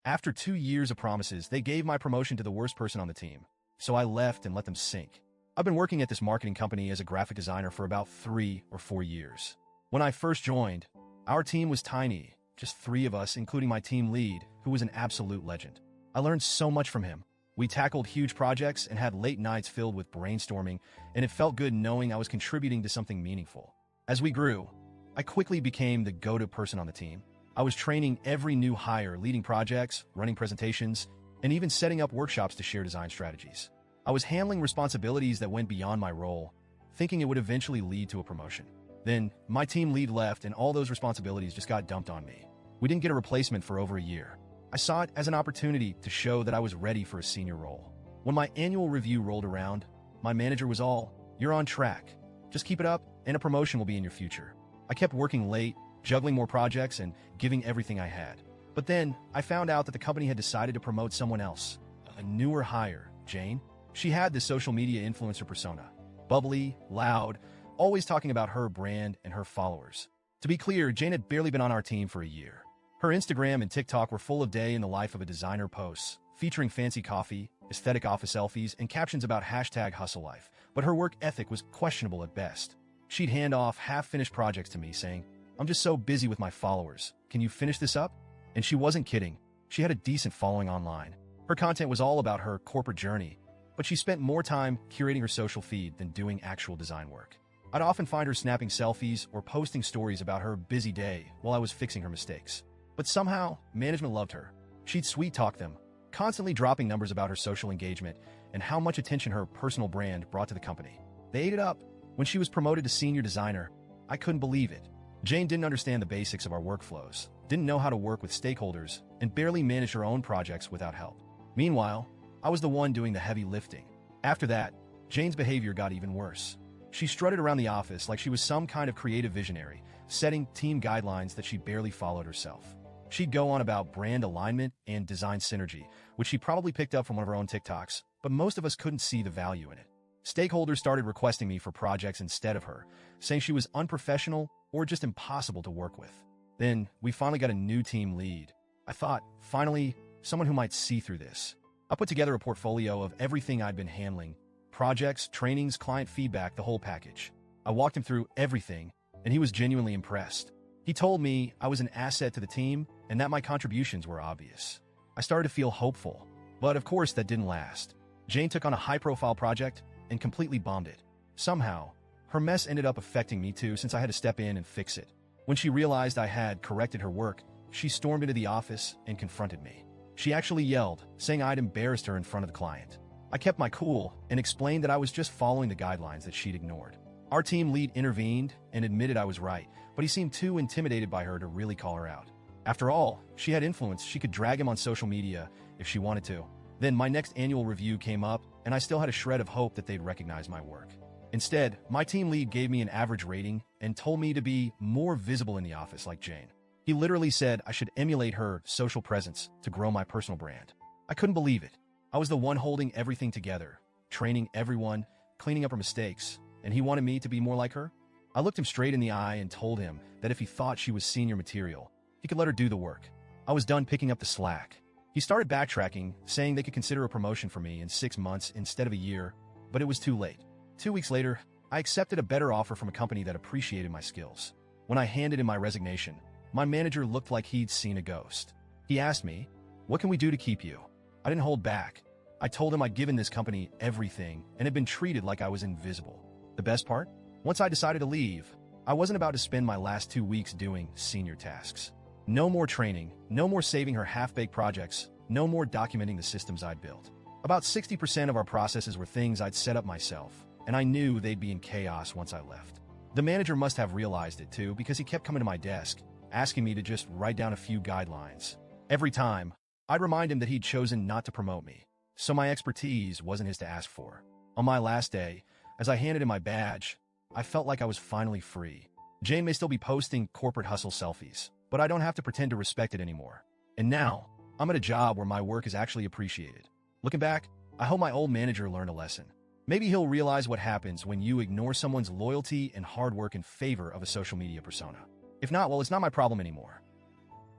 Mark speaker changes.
Speaker 1: After 2 years of promises, they gave my promotion to the worst person on the team. So I left and let them sink. I've been working at this marketing company as a graphic designer for about 3 or 4 years. When I first joined, our team was tiny, just 3 of us, including my team lead, who was an absolute legend. I learned so much from him. We tackled huge projects and had late nights filled with brainstorming, and it felt good knowing I was contributing to something meaningful. As we grew, I quickly became the go-to person on the team. I was training every new hire, leading projects, running presentations, and even setting up workshops to share design strategies. I was handling responsibilities that went beyond my role, thinking it would eventually lead to a promotion. Then, my team lead left and all those responsibilities just got dumped on me. We didn't get a replacement for over a year. I saw it as an opportunity to show that I was ready for a senior role. When my annual review rolled around, my manager was all, "You're on track. Just keep it up, and a promotion will be in your future." I kept working late, juggling more projects, and giving everything I had. But then, I found out that the company had decided to promote someone else, a newer hire, Jane. She had this social media influencer persona. Bubbly, loud, always talking about her brand and her followers. To be clear, Jane had barely been on our team for a year. Her Instagram and TikTok were full of day in the life of a designer posts, featuring fancy coffee, aesthetic office selfies, and captions about #hustle life. But her work ethic was questionable at best. She'd hand off half-finished projects to me saying, "I'm just so busy with my followers. Can you finish this up?" And she wasn't kidding. She had a decent following online. Her content was all about her corporate journey, but she spent more time curating her social feed than doing actual design work. I'd often find her snapping selfies or posting stories about her busy day while I was fixing her mistakes. But somehow, management loved her. She'd sweet-talk them, constantly dropping numbers about her social engagement and how much attention her personal brand brought to the company. They ate it up. When she was promoted to senior designer, I couldn't believe it. Jane didn't understand the basics of our workflows, didn't know how to work with stakeholders, and barely managed her own projects without help. Meanwhile, I was the one doing the heavy lifting. After that, Jane's behavior got even worse. She strutted around the office like she was some kind of creative visionary, setting team guidelines that she barely followed herself. She'd go on about brand alignment and design synergy, which she probably picked up from one of her own TikToks, but most of us couldn't see the value in it. Stakeholders started requesting me for projects instead of her, saying she was unprofessional or just impossible to work with. Then, we finally got a new team lead. I thought, finally, someone who might see through this. I put together a portfolio of everything I'd been handling: projects, trainings, client feedback, the whole package. I walked him through everything, and he was genuinely impressed. He told me I was an asset to the team and that my contributions were obvious. I started to feel hopeful, but of course that didn't last. Jane took on a high-profile project and completely bombed it. Somehow, her mess ended up affecting me too, since I had to step in and fix it. When she realized I had corrected her work, she stormed into the office and confronted me. She actually yelled, saying I'd embarrassed her in front of the client. I kept my cool and explained that I was just following the guidelines that she'd ignored. Our team lead intervened and admitted I was right, but he seemed too intimidated by her to really call her out. After all, she had influence. She could drag him on social media if she wanted to. Then my next annual review came up, and I still had a shred of hope that they'd recognize my work. Instead, my team lead gave me an average rating and told me to be more visible in the office like Jane. He literally said I should emulate her social presence to grow my personal brand. I couldn't believe it. I was the one holding everything together, training everyone, cleaning up her mistakes, and he wanted me to be more like her? I looked him straight in the eye and told him that if he thought she was senior material, he could let her do the work. I was done picking up the slack. He started backtracking, saying they could consider a promotion for me in 6 months instead of a year, but it was too late. 2 weeks later, I accepted a better offer from a company that appreciated my skills. When I handed in my resignation, my manager looked like he'd seen a ghost. He asked me, "What can we do to keep you?" I didn't hold back. I told him I'd given this company everything and had been treated like I was invisible. The best part? Once I decided to leave, I wasn't about to spend my last 2 weeks doing senior tasks. No more training, no more saving her half-baked projects, no more documenting the systems I'd built. About 60% of our processes were things I'd set up myself, and I knew they'd be in chaos once I left. The manager must have realized it too, because he kept coming to my desk, asking me to just write down a few guidelines. Every time, I'd remind him that he'd chosen not to promote me, so my expertise wasn't his to ask for. On my last day, as I handed him my badge, I felt like I was finally free. Jane may still be posting corporate hustle selfies, but I don't have to pretend to respect it anymore. And now, I'm at a job where my work is actually appreciated. Looking back, I hope my old manager learned a lesson. Maybe he'll realize what happens when you ignore someone's loyalty and hard work in favor of a social media persona. If not, well, it's not my problem anymore.